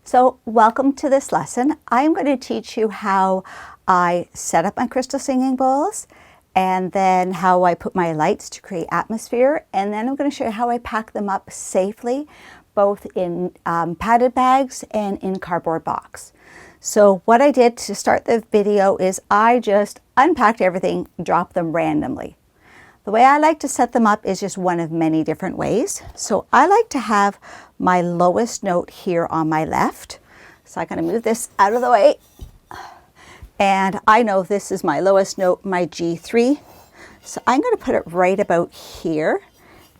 So welcome to this lesson. I'm going to teach you how I set up my crystal singing bowls, and then how I put my lights to create atmosphere, and then I'm going to show you how I pack them up safely, both in padded bags and in cardboard box. So what I did to start the video is I just unpacked everything, dropped them randomly. The way I like to set them up is just one of many different ways. So I like to have my lowest note here on my left. So I'm going to move this out of the way. And I know this is my lowest note, my G3. So I'm going to put it right about here.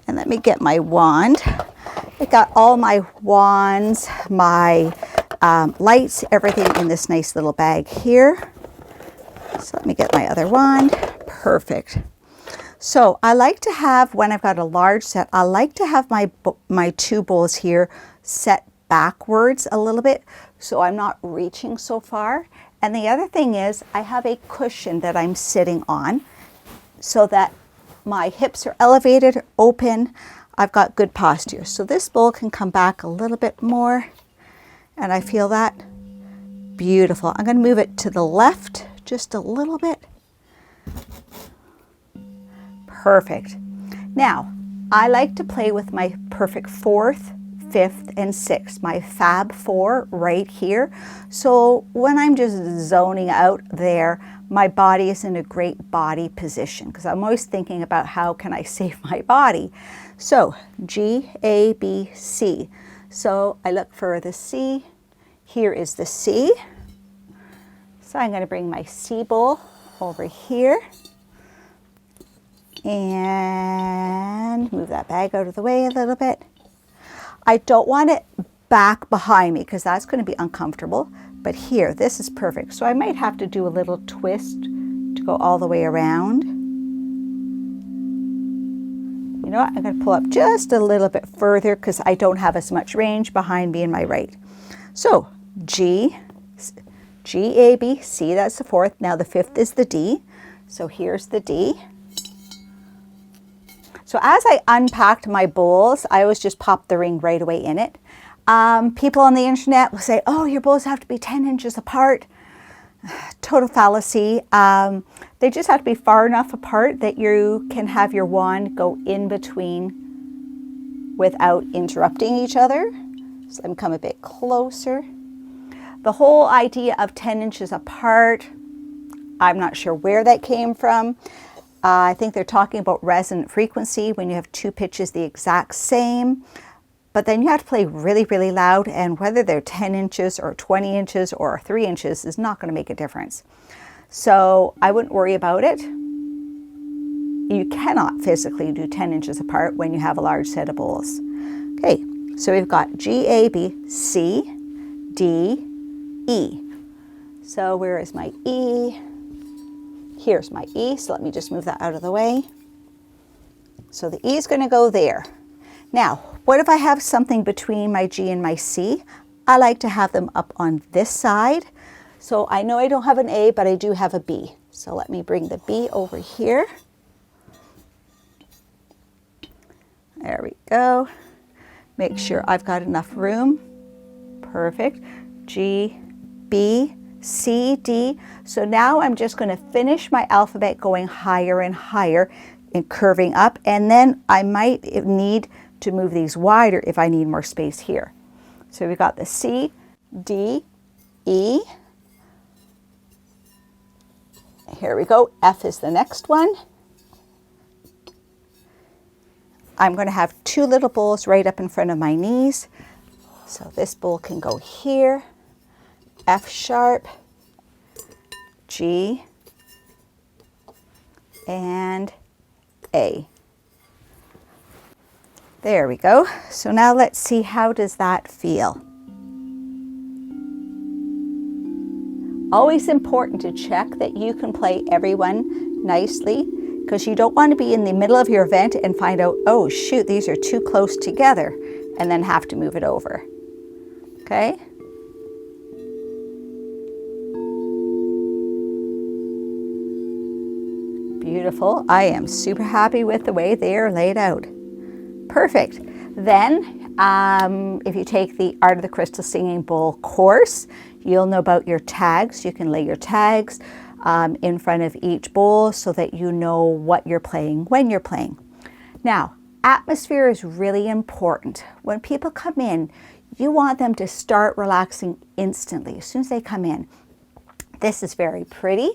And let me get my wand. I got all my wands, my lights, everything in this nice little bag here. So let me get my other wand. Perfect. So I like to have, when I've got a large set, I like to have my two bowls here set backwards a little bit so I'm not reaching so far. And the other thing is I have a cushion that I'm sitting on so that my hips are elevated, open. I've got good posture. So this bowl can come back a little bit more, and I feel that beautiful. I'm going to move it to the left just a little bit. Perfect. Now, I like to play with my perfect fourth, fifth, and sixth, my fab four right here. So when I'm just zoning out there, my body is in a great body position because I'm always thinking about how can I save my body. So G, A, B, C. So I look for the C. Here is the C. So I'm going to bring my C bowl over here. And move that bag out of the way a little bit. I don't want it back behind me because that's going to be uncomfortable. But here, this is perfect. So I might have to do a little twist to go all the way around. You know what? I'm going to pull up just a little bit further because I don't have as much range behind me in my right. So G, A, B, C, that's the fourth. Now the fifth is the D. So here's the D. So as I unpacked my bowls, I always just pop the ring right away in it. People on the internet will say, oh, your bowls have to be 10 inches apart. Total fallacy. They just have to be far enough apart that you can have your wand go in between without interrupting each other. So let me come a bit closer. The whole idea of 10 inches apart, I'm not sure where that came from. I think they're talking about resonant frequency when you have two pitches the exact same. But then you have to play really, really loud, and whether they're 10 inches or 20 inches or 3 inches is not going to make a difference. So I wouldn't worry about it. You cannot physically do 10 inches apart when you have a large set of bowls. Okay, so we've got G, A, B, C, D, E. So where is my E? Here's my E, so let me just move that out of the way. So the E is going to go there. Now, what if I have something between my G and my C? I like to have them up on this side. So I know I don't have an A, but I do have a B. So let me bring the B over here. There we go. Make sure I've got enough room. Perfect. G, B, C, D. So now I'm just going to finish my alphabet going higher and higher and curving up. And then I might need to move these wider if I need more space here. So we've got the C, D, E. Here we go. F is the next one. I'm going to have two little bowls right up in front of my knees. So this bowl can go here. F sharp, G, and A. There we go. So now let's see, how does that feel? Always important to check that you can play everyone nicely, because you don't want to be in the middle of your event and find out, oh shoot, these are too close together, and then have to move it over. Okay? Beautiful. I am super happy with the way they are laid out. Perfect. Then, if you take the Art of the Crystal Singing Bowl course, you'll know about your tags. You can lay your tags in front of each bowl so that you know what you're playing when you're playing. Now, atmosphere is really important. When people come in, you want them to start relaxing instantly as soon as they come in. This is very pretty,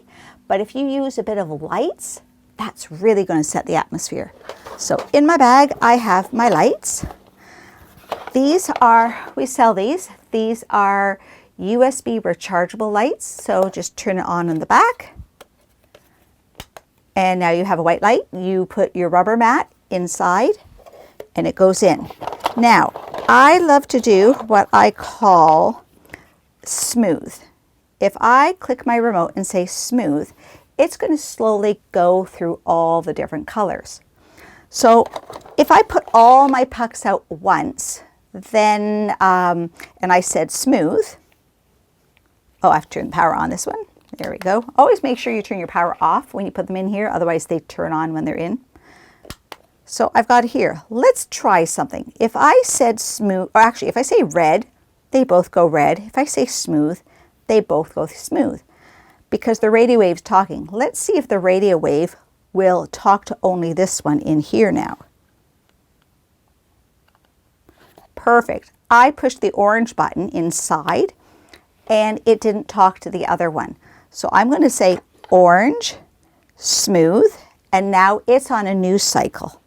but if you use a bit of lights, that's really going to set the atmosphere. So in my bag, I have my lights. These are, we sell these. These are USB rechargeable lights. So just turn it on in the back. And now you have a white light. You put your rubber mat inside and it goes in. Now, I love to do what I call smooth. If I click my remote and say smooth, it's going to slowly go through all the different colors. So if I put all my pucks out once, then, and I said smooth, oh, I have to turn the power on this one. There we go. Always make sure you turn your power off when you put them in here, otherwise they turn on when they're in. So I've got here, let's try something. If I said smooth, or actually if I say red, they both go red. If I say smooth, they both go smooth because the radio wave's talking. Let's see if the radio wave will talk to only this one in here now. Perfect. I pushed the orange button inside and it didn't talk to the other one. So I'm going to say orange, smooth, and now it's on a new cycle.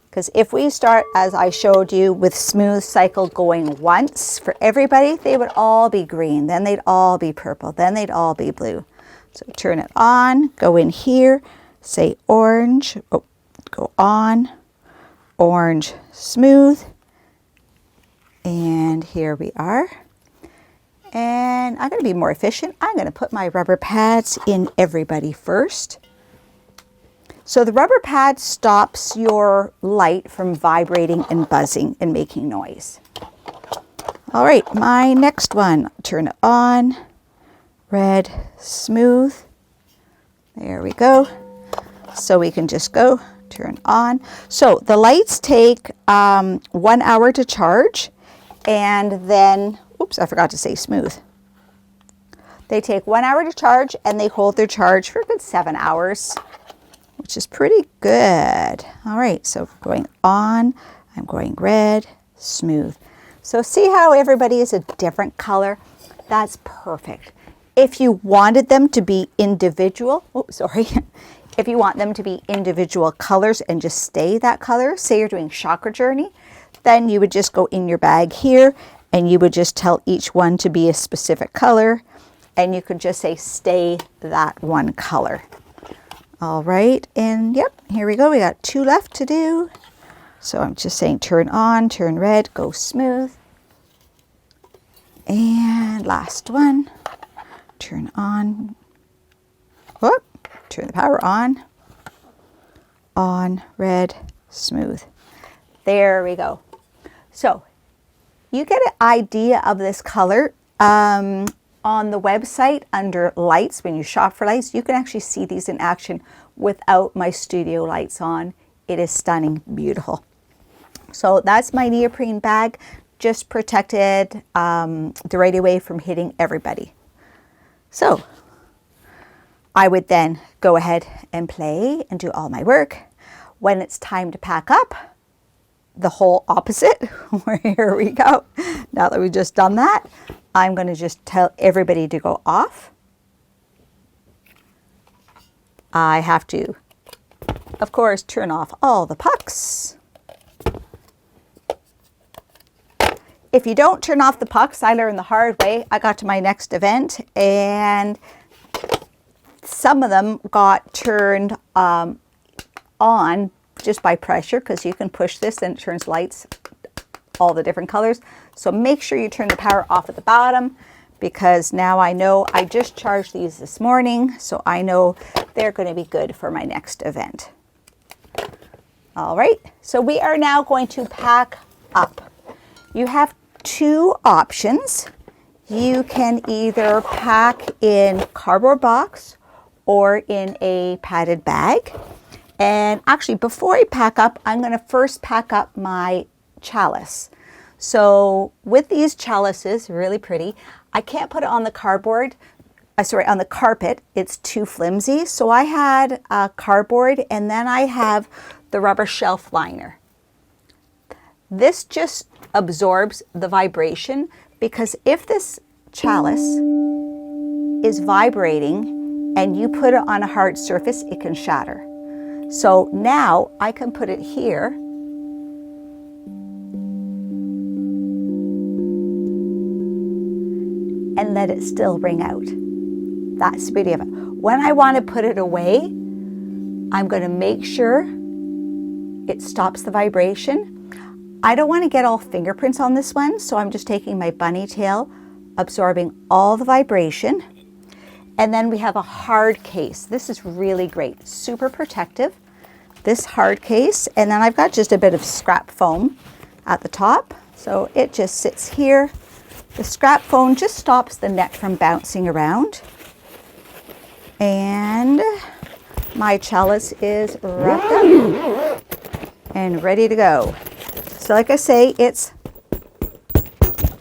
Because if we start, as I showed you, with smooth cycle going once for everybody, they would all be green, then they'd all be purple, then they'd all be blue. So turn it on, go in here, say orange, oh, go on, orange, smooth, and here we are. And I'm going to be more efficient. I'm going to put my rubber pads in everybody first. So the rubber pad stops your light from vibrating and buzzing and making noise. All right, my next one, turn it on, red, smooth. There we go. So we can just go, turn on. So the lights take 1 hour to charge, and then, oops, I forgot to say smooth. They take 1 hour to charge and they hold their charge for a good 7 hours. Which is pretty good. All right, so going on, I'm going red, smooth. So see how everybody is a different color? That's perfect. If you wanted them to be individual, if you want them to be individual colors and just stay that color, say you're doing chakra journey, then you would just go in your bag here and you would just tell each one to be a specific color and you could just say stay that one color. All right, and yep, here we go. We got 2 left to do. So I'm just saying turn on, turn red, go smooth. And last one, turn on, whoop, turn the power on, red, smooth. There we go. So you get an idea of this color. On the website under lights, when you shop for lights, you can actually see these in action without my studio lights on. It is stunning, beautiful. So that's my neoprene bag, just protected the radio wave from hitting everybody. So I would then go ahead and play and do all my work. When it's time to pack up, the whole opposite, here we go. Now that we've just done that, I'm going to just tell everybody to go off. I have to, of course, turn off all the pucks. If you don't turn off the pucks, I learned the hard way. I got to my next event and some of them got turned on just by pressure because you can push this and it turns lights all the different colors. So make sure you turn the power off at the bottom because now I know I just charged these this morning, so I know they're going to be good for my next event. All right, so we are now going to pack up. You have 2 options. You can either pack in cardboard box or in a padded bag. And then actually before I pack up, I'm going to first pack up my chalice. So with these chalices, really pretty, I can't put it on the cardboard, on the carpet, it's too flimsy. So I had a cardboard, and then I have the rubber shelf liner. This just absorbs the vibration, because if this chalice is vibrating and you put it on a hard surface, it can shatter. So now I can put it here and let it still ring out. That's the beauty of it. When I want to put it away, I'm going to make sure it stops the vibration. I don't want to get all fingerprints on this one, so I'm just taking my bunny tail, absorbing all the vibration. And then we have a hard case. This is really great, super protective, this hard case. And then I've got just a bit of scrap foam at the top. So it just sits here. The scrap foam just stops the net from bouncing around. And my chalice is wrapped up and ready to go. So like I say, it's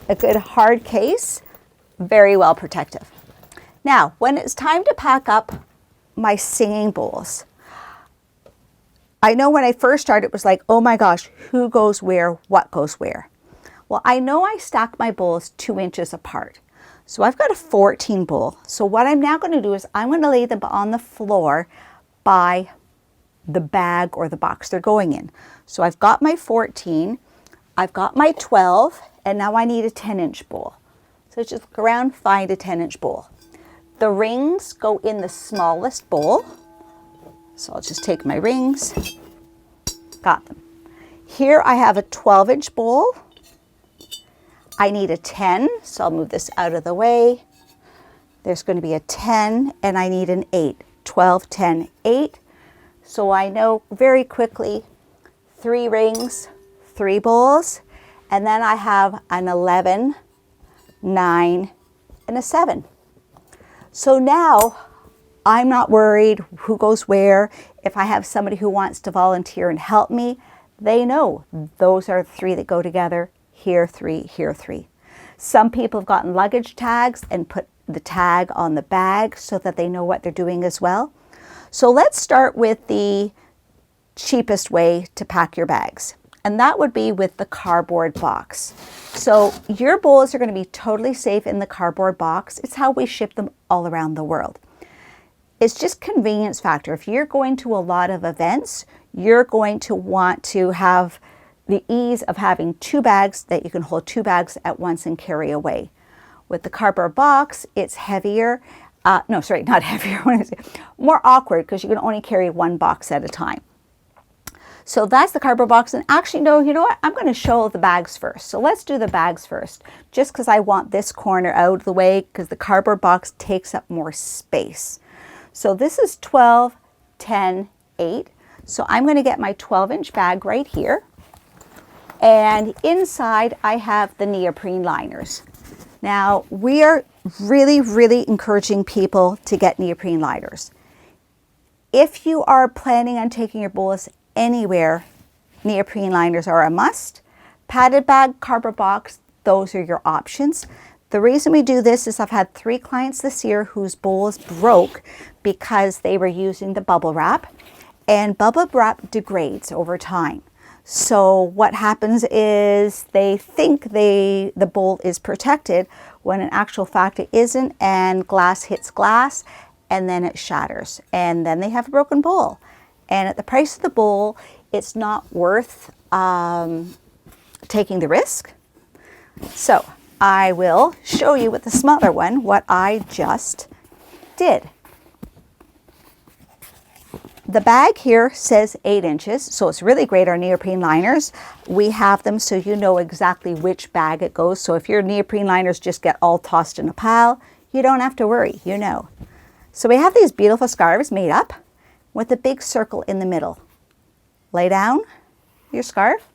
a good hard case, very well protective. Now, when it's time to pack up my singing bowls, I know when I first started, it was like, oh my gosh, who goes where, what goes where? Well, I know I stack my bowls 2 inches apart. So I've got a 14 bowl. So what I'm now going to do is I'm going to lay them on the floor by the bag or the box they're going in. So I've got my 14, I've got my 12, and now I need a 10-inch bowl. So just look around, find a 10-inch bowl. The rings go in the smallest bowl. So I'll just take my rings, got them. Here I have a 12-inch bowl. I need a 10, so I'll move this out of the way. There's going to be a 10, and I need an 8. 12, 10, 8. So I know very quickly 3 rings, 3 bowls, and then I have an 11, 9, and a 7. So now I'm not worried who goes where. If I have somebody who wants to volunteer and help me, they know those are the 3 that go together. Here 3, here 3. Some people have gotten luggage tags and put the tag on the bag so that they know what they're doing as well. So let's start with the cheapest way to pack your bags, and that would be with the cardboard box. So your bowls are going to be totally safe in the cardboard box. It's how we ship them all around the world. It's just convenience factor. If you're going to a lot of events, you're going to want to have the ease of having 2 bags that you can hold 2 bags at once and carry away. With the cardboard box, it's heavier. No, sorry, not heavier. More awkward, because you can only carry 1 box at a time. So that's the cardboard box. And actually, no, you know what? I'm going to show the bags first. So let's do the bags first, just because I want this corner out of the way, because the cardboard box takes up more space. So this is 12, 10, 8. So I'm going to get my 12-inch bag right here. And inside I have the neoprene liners. Now we are really encouraging people to get neoprene liners. If you are planning on taking your bowls anywhere, neoprene liners are a must. Padded bag, cardboard box, those are your options. The reason we do this is I've had 3 clients this year whose bowls broke because they were using the bubble wrap, and bubble wrap degrades over time. So what happens is they think the bowl is protected when in actual fact it isn't, and glass hits glass and then it shatters, and then they have a broken bowl. And at the price of the bowl, it's not worth taking the risk. So I will show you with the smaller one what I just did. The bag here says 8 inches, so it's really great. Our neoprene liners, we have them so you know exactly which bag it goes. So if your neoprene liners just get all tossed in a pile, you don't have to worry, you know. So we have these beautiful scarves made up with a big circle in the middle. Lay down your scarf,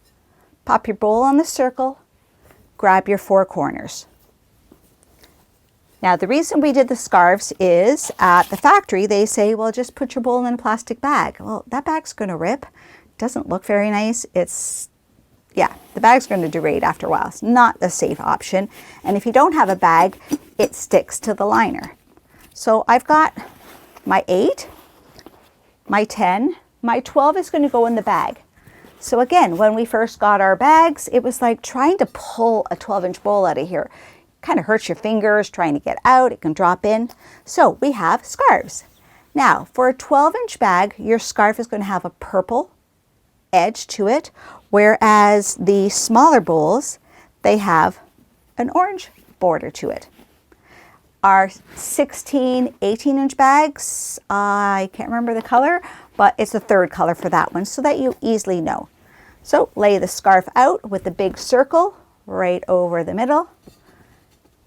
pop your bowl on the circle, grab your 4 corners. Now, the reason we did the scarves is at the factory, they say, well, just put your bowl in a plastic bag. Well, that bag's going to rip. Doesn't look very nice. Yeah, the bag's going to degrade after a while. It's not a safe option. And if you don't have a bag, it sticks to the liner. So I've got my 8, my 10, my 12 is going to go in the bag. So again, when we first got our bags, it was like trying to pull a 12-inch bowl out of here. Kind of hurts your fingers trying to get out. It can drop in. So we have scarves. Now, for a 12-inch bag, your scarf is going to have a purple edge to it, whereas the smaller bowls, they have an orange border to it. Our 16, 18-inch bags, I can't remember the color, but it's a third color for that one so that you easily know. So lay the scarf out with the big circle right over the middle.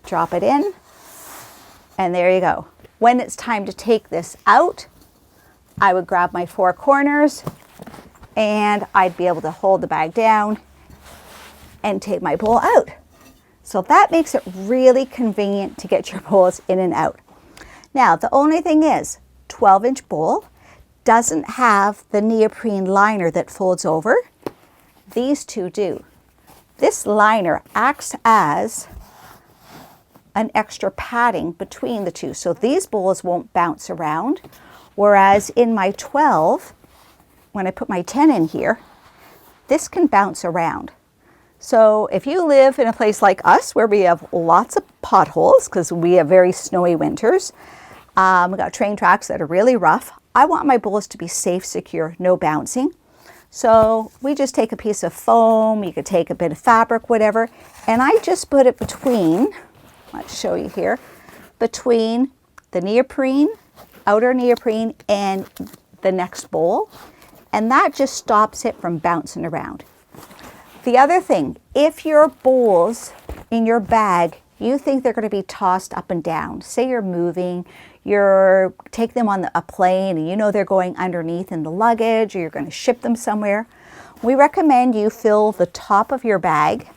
Drop it in, and there you go. When it's time to take this out, I would grab my 4 corners and I'd be able to hold the bag down and take my bowl out. So that makes it really convenient to get your bowls in and out. Now, the only thing is, 12-inch bowl doesn't have the neoprene liner that folds over. These two do. This liner acts as an extra padding between the two. So these bowls won't bounce around. Whereas in my 12, when I put my 10 in here, this can bounce around. So if you live in a place like us where we have lots of potholes because we have very snowy winters, we got train tracks that are really rough. I want my bowls to be safe, secure, no bouncing. So we just take a piece of foam, you could take a bit of fabric, whatever, and I just put it between, let's show you here, between the neoprene, outer neoprene, and the next bowl. And that just stops it from bouncing around. The other thing, if your bowls in your bag, you think they're going to be tossed up and down, say you're moving, take them on a plane and you know they're going underneath in the luggage or you're going to ship them somewhere, we recommend you fill the top of your bag.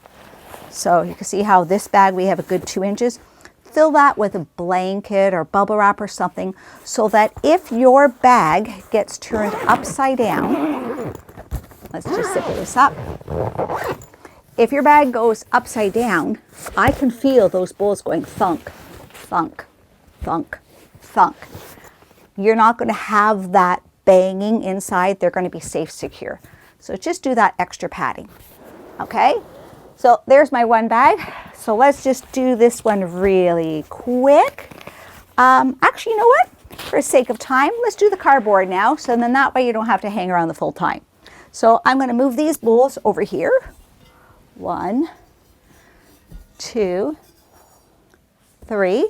So you can see how this bag, we have a good 2 inches. Fill that with a blanket or bubble wrap or something so that if your bag gets turned upside down, let's just zip this up. If your bag goes upside down, I can feel those bowls going thunk, thunk, thunk, thunk. You're not going to have that banging inside. They're going to be safe, secure. So just do that extra padding. Okay? So there's my one bag. So let's just do this one really quick. Actually, you know what? For sake of time, let's do the cardboard now. So then that way you don't have to hang around the full time. So I'm going to move these bowls over here. 1, 2, 3.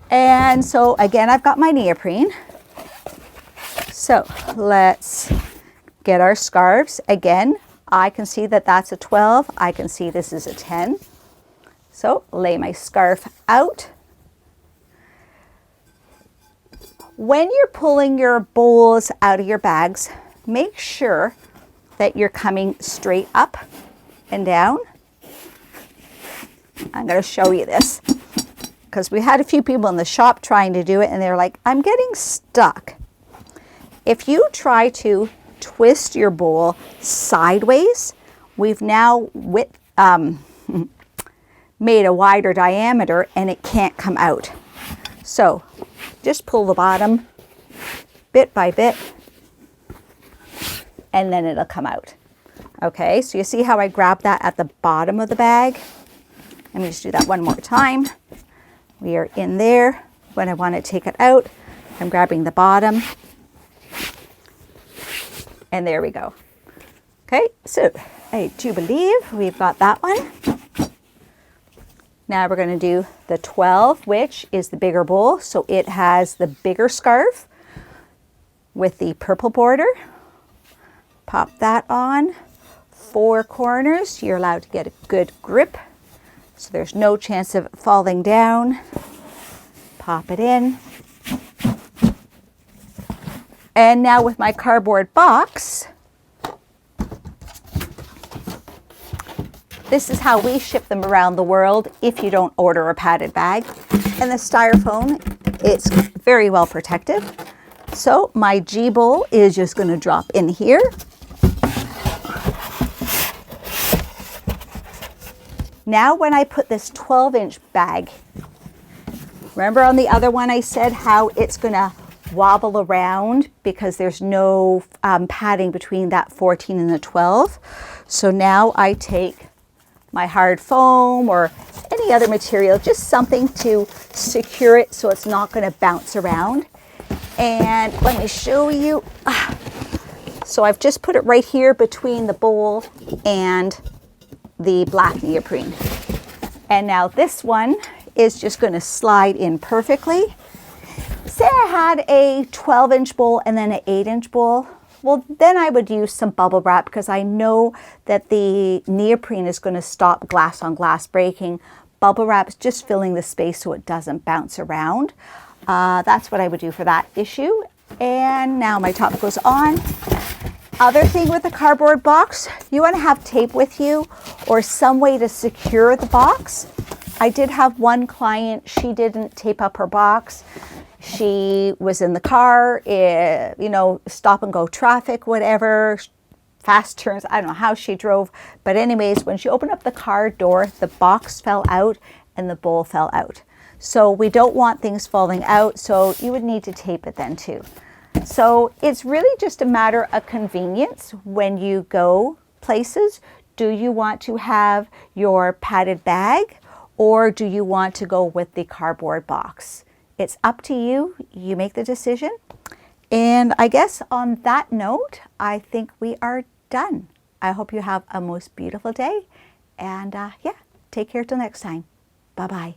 And so again, I've got my neoprene. So let's get our scarves. Again, I can see that that's a 12. I can see this is a 10. So lay my scarf out. When you're pulling your bowls out of your bags, make sure that you're coming straight up and down. I'm going to show you this because we had a few people in the shop trying to do it and they're like, I'm getting stuck. If you try to twist your bowl sideways, we've now made a wider diameter and it can't come out. So just pull the bottom bit by bit and then it'll come out. Okay, so you see how I grabbed that at the bottom of the bag? Let me just do that one more time. We are in there. When I want to take it out, I'm grabbing the bottom. And there we go. Okay, so I do believe we've got that one. Now we're going to do the 12, which is the bigger bowl. So it has the bigger scarf with the purple border. Pop that on. 4 corners. You're allowed to get a good grip, so there's no chance of it falling down. Pop it in. And now with my cardboard box, This is how we ship them around the world if you don't order a padded bag. And the styrofoam, it's very well protected. So my G bowl is just going to drop in here. Now when I put this 12-inch bag, remember on the other one I said how it's going to wobble around because there's no padding between that 14 and the 12. So now I take my hard foam or any other material, just something to secure it so it's not going to bounce around. And let me show you. So I've just put it right here between the bowl and the black neoprene. And now this one is just going to slide in perfectly. Say I had a 12-inch bowl and then an 8-inch bowl. Well, then I would use some bubble wrap because I know that the neoprene is going to stop glass on glass breaking. Bubble wrap is just filling the space so it doesn't bounce around. That's what I would do for that issue. And now my top goes on. Other thing with a cardboard box, you want to have tape with you or some way to secure the box. I did have one client, she didn't tape up her box. She was in the car, you know, stop and go traffic, whatever, fast turns, I don't know how she drove. But anyways, when she opened up the car door, the box fell out and the bowl fell out. So we don't want things falling out, so you would need to tape it then too. So it's really just a matter of convenience when you go places. Do you want to have your padded bag or do you want to go with the cardboard box? It's up to you. You make the decision. And I guess on that note, I think we are done. I hope you have a most beautiful day. And yeah, take care till next time. Bye-bye.